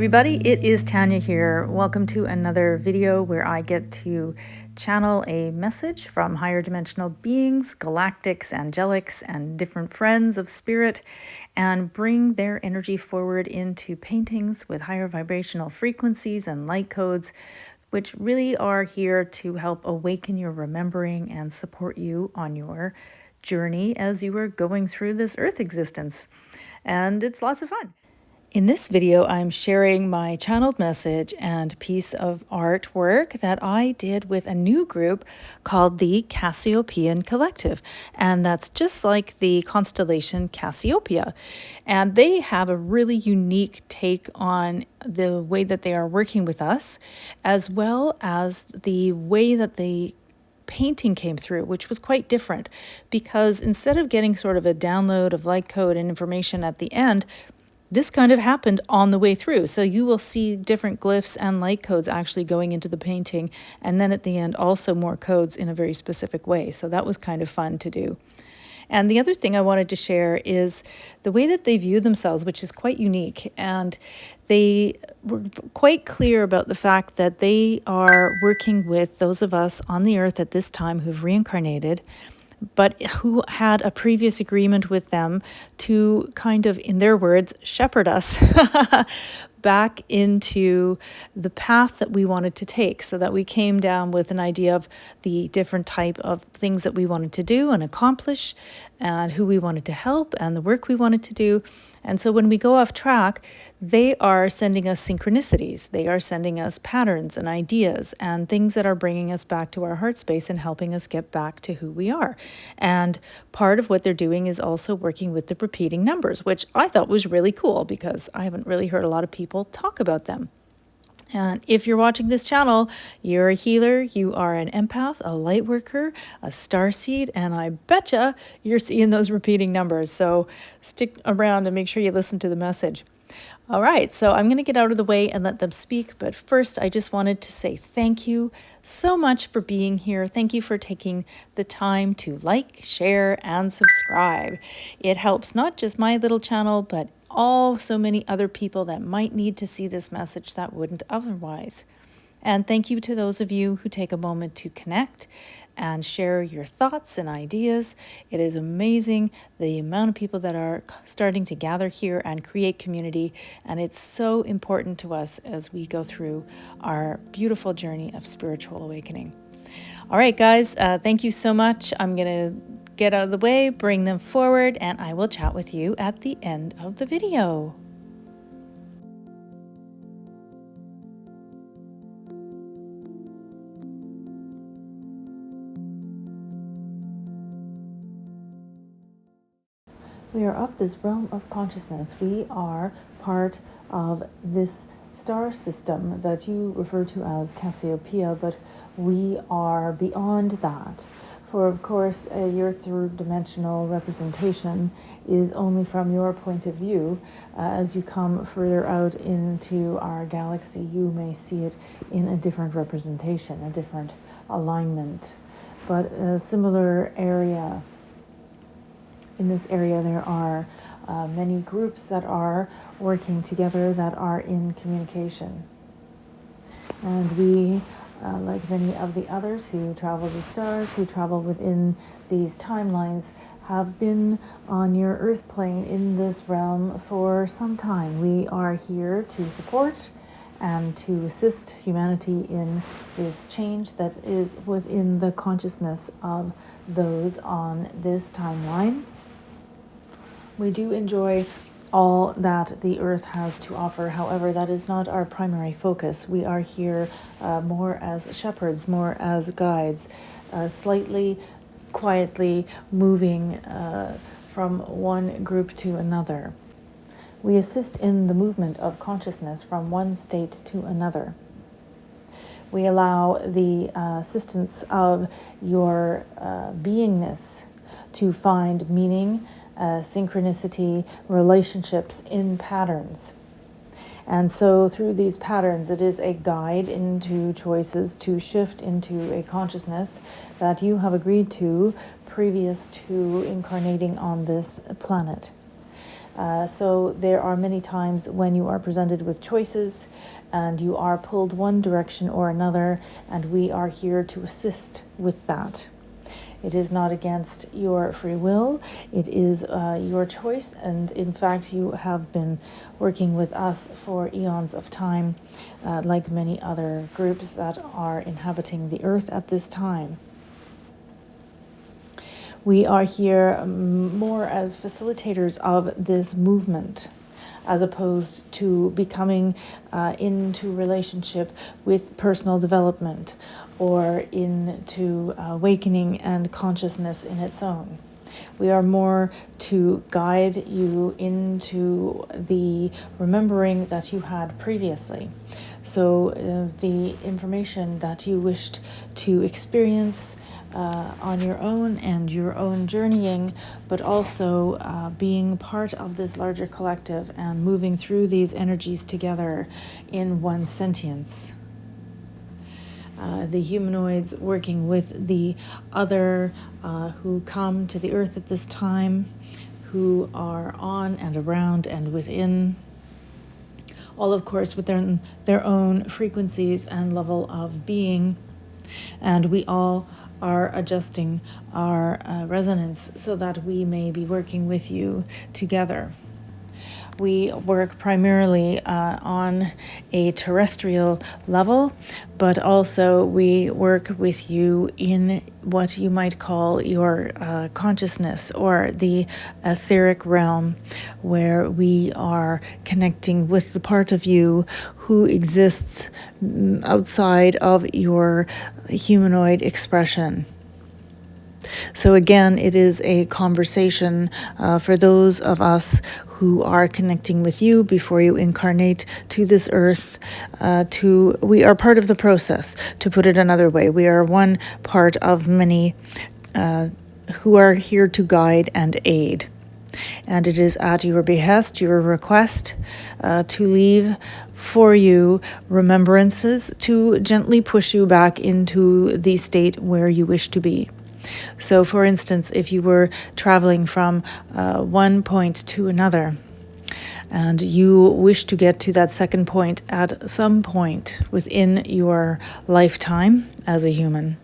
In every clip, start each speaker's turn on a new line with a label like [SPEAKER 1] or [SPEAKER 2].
[SPEAKER 1] everybody, it is Tanya here. Welcome to another video where I get to channel a message from higher dimensional beings, galactics, angelics, and different friends of spirit, and bring their energy forward into paintings with higher vibrational frequencies and light codes, which really are here to help awaken your remembering and support you on your journey as you are going through this earth existence. And it's lots of fun. In this video, I'm sharing my channeled message and piece of artwork that I did with a new group called the Cassiopeian Collective. And that's just like the constellation Cassiopeia. And they have a really unique take on the way that they are working with us, as well as the way that they painting came through, which was quite different, because instead of getting sort of a download of light code and information at the end, this kind of happened on the way through. So you will see different glyphs and light codes actually going into the painting, and then at the end also more codes in a very specific way. So that was kind of fun to do. And the other thing I wanted to share is the way that they view themselves, which is quite unique. And they were quite clear about the fact that they are working with those of us on the earth at this time who've reincarnated, but who had a previous agreement with them to kind of, in their words, shepherd us back into the path that we wanted to take, so that we came down with an idea of the different type of things that we wanted to do and accomplish, and who we wanted to help, and the work we wanted to do. And so when we go off track, they are sending us synchronicities. They are sending us patterns and ideas and things that are bringing us back to our heart space and helping us get back to who we are. And part of what they're doing is also working with the repeating numbers, which I thought was really cool because I haven't really heard a lot of people talk about them. And if you're watching this channel, you're a healer, you are an empath, a light worker, a starseed, and I betcha you're seeing those repeating numbers. So stick around and make sure you listen to the message. All right, so I'm going to get out of the way and let them speak. But first, I just wanted to say thank you so much for being here. Thank you for taking the time to like, share, and subscribe. It helps not just my little channel, but so many other people that might need to see this message that wouldn't otherwise. And thank you to those of you who take a moment to connect and share your thoughts and ideas. It is amazing the amount of people that are starting to gather here and create community, and it's so important to us as we go through our beautiful journey of spiritual awakening. All right, guys, thank you so much. I'm going to get out of the way, bring them forward, and I will chat with you at the end of the video. We are of this realm of consciousness. We are part of this star system that you refer to as Cassiopeia, but we are beyond that. For, of course, your third-dimensional representation is only from your point of view. As you come further out into our galaxy, you may see it in a different representation, a different alignment, but a similar area. In this area, there are many groups that are working together that are in communication. And we, like many of the others who travel the stars, who travel within these timelines, have been on your earth plane in this realm for some time. We are here to support and to assist humanity in this change that is within the consciousness of those on this timeline. We do enjoy all that the earth has to offer. However, that is not our primary focus. We are here more as shepherds, more as guides, slightly, quietly moving from one group to another. We assist in the movement of consciousness from one state to another. We allow the assistance of your beingness to find meaning, synchronicity, relationships in patterns. And so through these patterns, it is a guide into choices to shift into a consciousness that you have agreed to previous to incarnating on this planet. So there are many times when you are presented with choices and you are pulled one direction or another, and we are here to assist with that. It is not against your free will. It is your choice. And in fact, you have been working with us for eons of time, like many other groups that are inhabiting the earth at this time. We are here more as facilitators of this movement, as opposed to becoming into relationship with personal development or into awakening and consciousness in its own. We are more to guide you into the remembering that you had previously. So the information that you wished to experience on your own and your own journeying, but also being part of this larger collective and moving through these energies together in one sentience. The humanoids working with the other who come to the earth at this time, who are on and around and within, all of course with their own frequencies and level of being, and we all are adjusting our resonance so that we may be working with you together. We work primarily on a terrestrial level, but also we work with you in what you might call your consciousness or the etheric realm, where we are connecting with the part of you who exists outside of your humanoid expression. So again, it is a conversation for those of us who are connecting with you before you incarnate to this earth. We are part of the process, to put it another way. We are one part of many who are here to guide and aid. And it is at your behest, your request, to leave for you remembrances to gently push you back into the state where you wish to be. So, for instance, if you were traveling from one point to another, and you wish to get to that second point at some point within your lifetime as a human,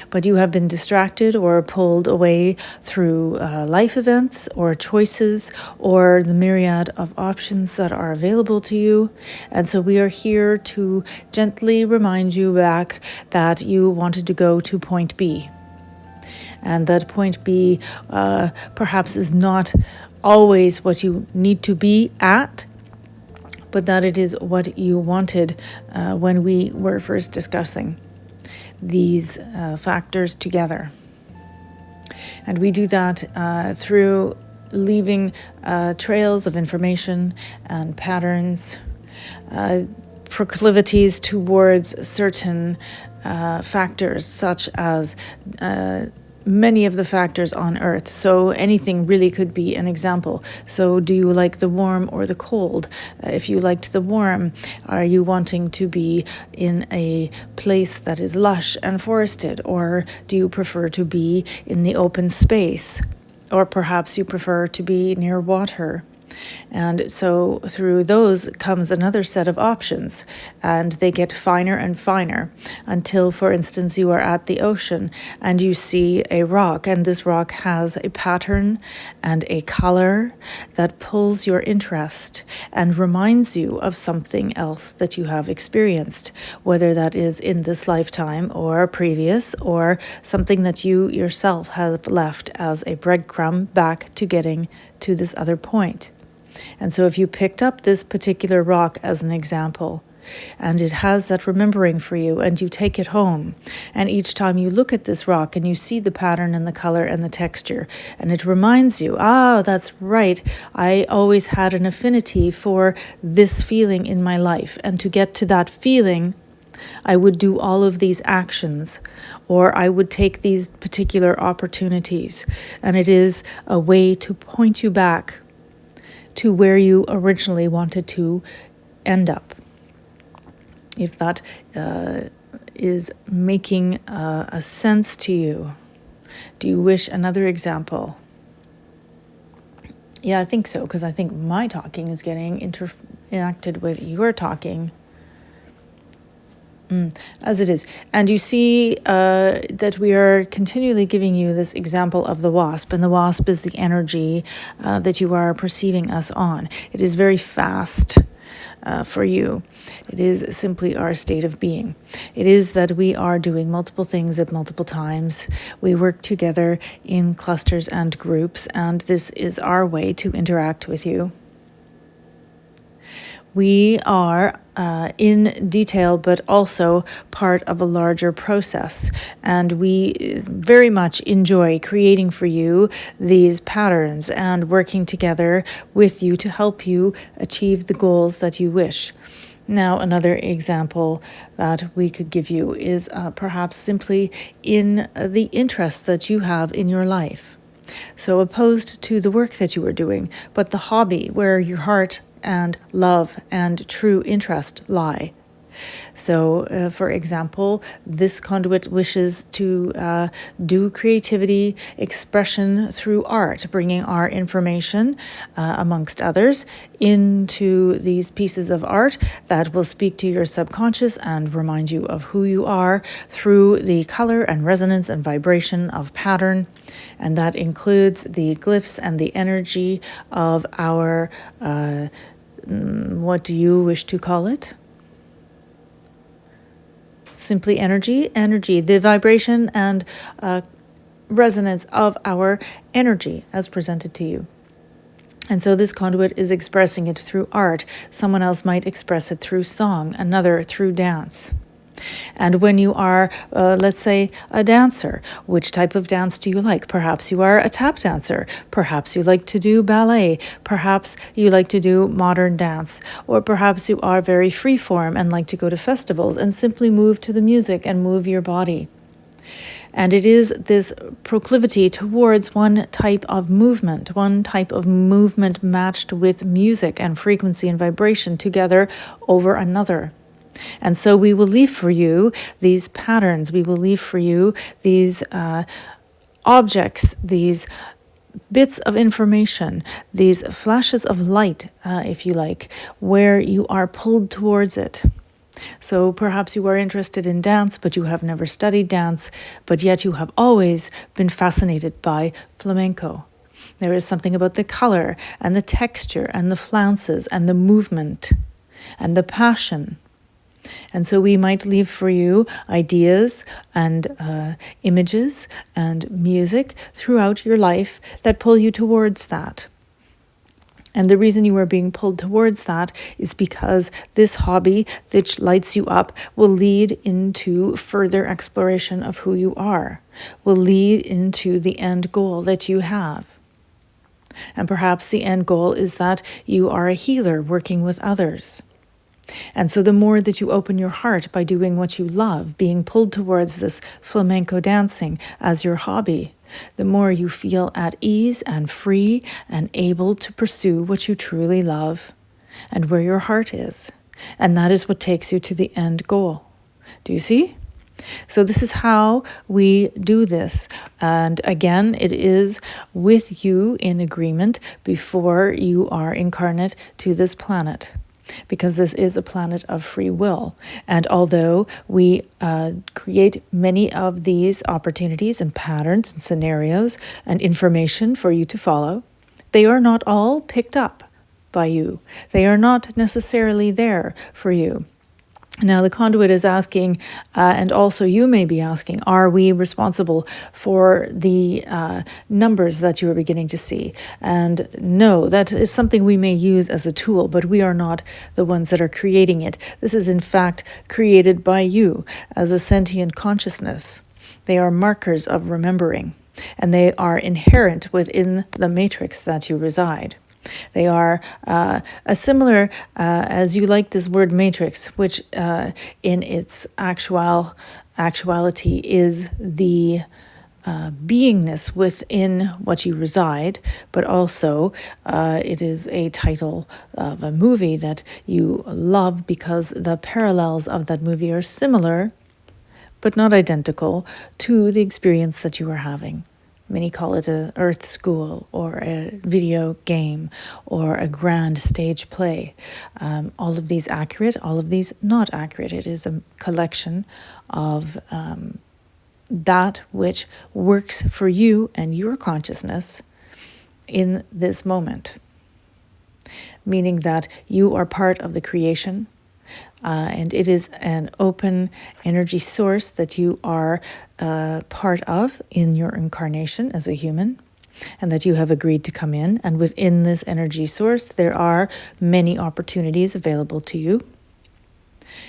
[SPEAKER 1] but you have been distracted or pulled away through life events or choices or the myriad of options that are available to you. And so we are here to gently remind you back that you wanted to go to point B. And that point B perhaps is not always what you need to be at, but that it is what you wanted when we were first discussing these factors together. And we do that through leaving trails of information and patterns, proclivities towards certain factors, such as many of the factors on Earth. So anything really could be an example. So do you like the warm or the cold? If you liked the warm, are you wanting to be in a place that is lush and forested? Or do you prefer to be in the open space? Or perhaps you prefer to be near water. And so through those comes another set of options, and they get finer and finer until, for instance, you are at the ocean and you see a rock, and this rock has a pattern and a color that pulls your interest and reminds you of something else that you have experienced, whether that is in this lifetime or previous, or something that you yourself have left as a breadcrumb back to getting to this other point. And so if you picked up this particular rock as an example, and it has that remembering for you, and you take it home, and each time you look at this rock and you see the pattern and the color and the texture, and it reminds you, that's right, I always had an affinity for this feeling in my life, and to get to that feeling, I would do all of these actions, or I would take these particular opportunities. And it is a way to point you back to where you originally wanted to end up. If that is making a sense to you. Do you wish another example? Yeah, I think so, because I think my talking is getting interacted with your talking. As it is. And you see that we are continually giving you this example of the wasp, and the wasp is the energy that you are perceiving us on. It is very fast for you. It is simply our state of being. It is that we are doing multiple things at multiple times. We work together in clusters and groups, and this is our way to interact with you. We are in detail, but also part of a larger process. And we very much enjoy creating for you these patterns and working together with you to help you achieve the goals that you wish. Now, another example that we could give you is perhaps simply in the interest that you have in your life. So opposed to the work that you are doing, but the hobby where your heart and love and true interest lie. So, for example, this conduit wishes to do creativity expression through art, bringing our information, amongst others, into these pieces of art that will speak to your subconscious and remind you of who you are through the color and resonance and vibration of pattern. And that includes the glyphs and the energy of our, what do you wish to call it? Simply energy, the vibration and resonance of our energy as presented to you. And so this conduit is expressing it through art. Someone else might express it through song, another through dance. And when you are, let's say, a dancer, which type of dance do you like? Perhaps you are a tap dancer. Perhaps you like to do ballet. Perhaps you like to do modern dance. Or perhaps you are very freeform and like to go to festivals and simply move to the music and move your body. And it is this proclivity towards one type of movement matched with music and frequency and vibration together over another. And so we will leave for you these patterns, we will leave for you these objects, these bits of information, these flashes of light, if you like, where you are pulled towards it. So perhaps you are interested in dance, but you have never studied dance, but yet you have always been fascinated by flamenco. There is something about the color and the texture and the flounces and the movement and the passion. And so we might leave for you ideas and images and music throughout your life that pull you towards that. And the reason you are being pulled towards that is because this hobby that lights you up will lead into further exploration of who you are, will lead into the end goal that you have. And perhaps the end goal is that you are a healer working with others. And so the more that you open your heart by doing what you love, being pulled towards this flamenco dancing as your hobby, the more you feel at ease and free and able to pursue what you truly love and where your heart is. And that is what takes you to the end goal. Do you see? So this is how we do this. And again, it is with you in agreement before you are incarnate to this planet, because this is a planet of free will. And although we create many of these opportunities and patterns and scenarios and information for you to follow, they are not all picked up by you. They are not necessarily there for you. Now, the conduit is asking, and also you may be asking, are we responsible for the numbers that you are beginning to see? And no, that is something we may use as a tool, but we are not the ones that are creating it. This is in fact created by you as a sentient consciousness. They are markers of remembering, and they are inherent within the matrix that you reside. They are a similar, as you like this word matrix, which in its actuality is the beingness within what you reside, but also it is a title of a movie that you love because the parallels of that movie are similar, but not identical to the experience that you are having. Many call it a earth school or a video game or a grand stage play. All of these accurate, all of these not accurate. It is a collection of that which works for you and your consciousness in this moment. Meaning that you are part of the creation, and it is an open energy source that you are part of in your incarnation as a human, and that you have agreed to come in. And within this energy source, there are many opportunities available to you.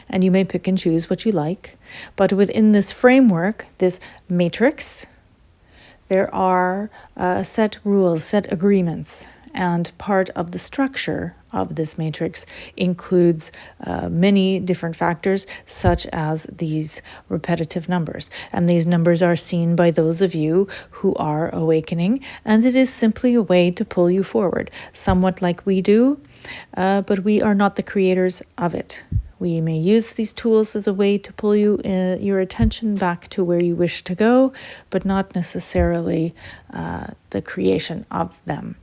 [SPEAKER 1] And you may pick and choose what you like. But within this framework, this matrix, there are set rules, set agreements. And part of the structure of this matrix includes many different factors, such as these repetitive numbers. And these numbers are seen by those of you who are awakening, and it is simply a way to pull you forward, somewhat like we do, but we are not the creators of it. We may use these tools as a way to pull your attention back to where you wish to go, but not necessarily the creation of them.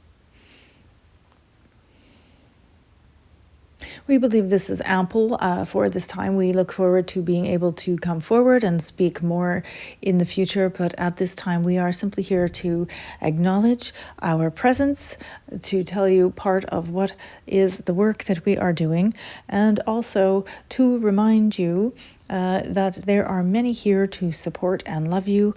[SPEAKER 1] We believe this is ample for this time. We look forward to being able to come forward and speak more in the future, but at this time we are simply here to acknowledge our presence, to tell you part of what is the work that we are doing, and also to remind you that there are many here to support and love you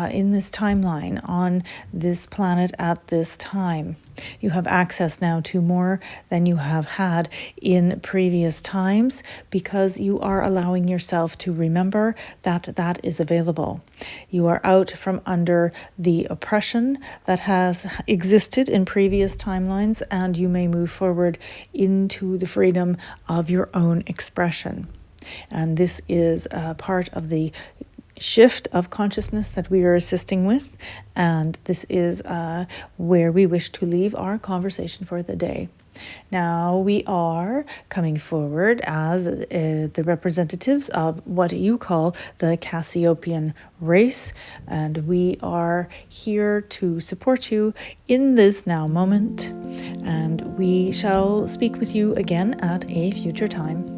[SPEAKER 1] in this timeline, on this planet at this time. You have access now to more than you have had in previous times, because you are allowing yourself to remember that that is available. You are out from under the oppression that has existed in previous timelines, and you may move forward into the freedom of your own expression. And this is part of the shift of consciousness that we are assisting with, and this is where we wish to leave our conversation for the day. Now we are coming forward as the representatives of what you call the Cassiopeian race, and we are here to support you in this now moment, and we shall speak with you again at a future time.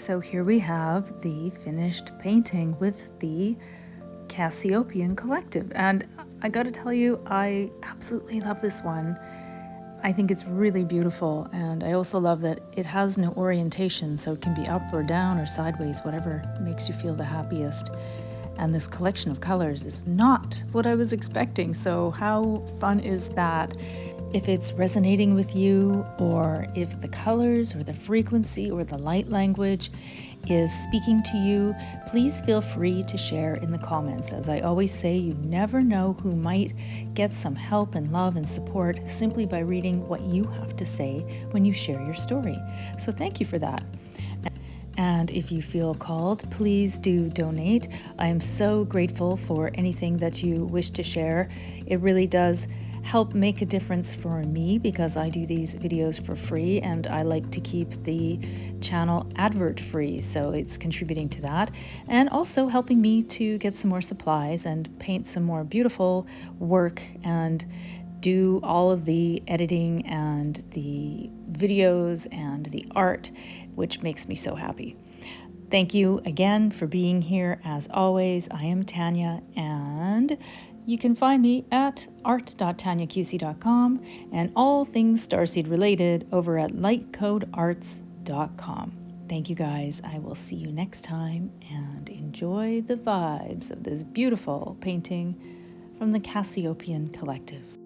[SPEAKER 1] So here we have the finished painting with the Cassiopeian Collective. And I gotta tell you, I absolutely love this one. I think it's really beautiful, and I also love that it has no orientation, so it can be up or down or sideways, whatever makes you feel the happiest. And this collection of colors is not what I was expecting, so how fun is that? If it's resonating with you, or if the colors or the frequency or the light language is speaking to you, please feel free to share in the comments. As I always say, you never know who might get some help and love and support simply by reading what you have to say when you share your story. So thank you for that. And if you feel called, please do donate. I am so grateful for anything that you wish to share. It really does help make a difference for me because I do these videos for free and I like to keep the channel advert free, so it's contributing to that and also helping me to get some more supplies and paint some more beautiful work and do all of the editing and the videos and the art, which makes me so happy. Thank you again for being here. As always, I am Tanya, and you can find me at art.tanyaQC.com and all things starseed related over at lightcodearts.com. Thank you guys. I will see you next time, and enjoy the vibes of this beautiful painting from the Cassiopeian Collective.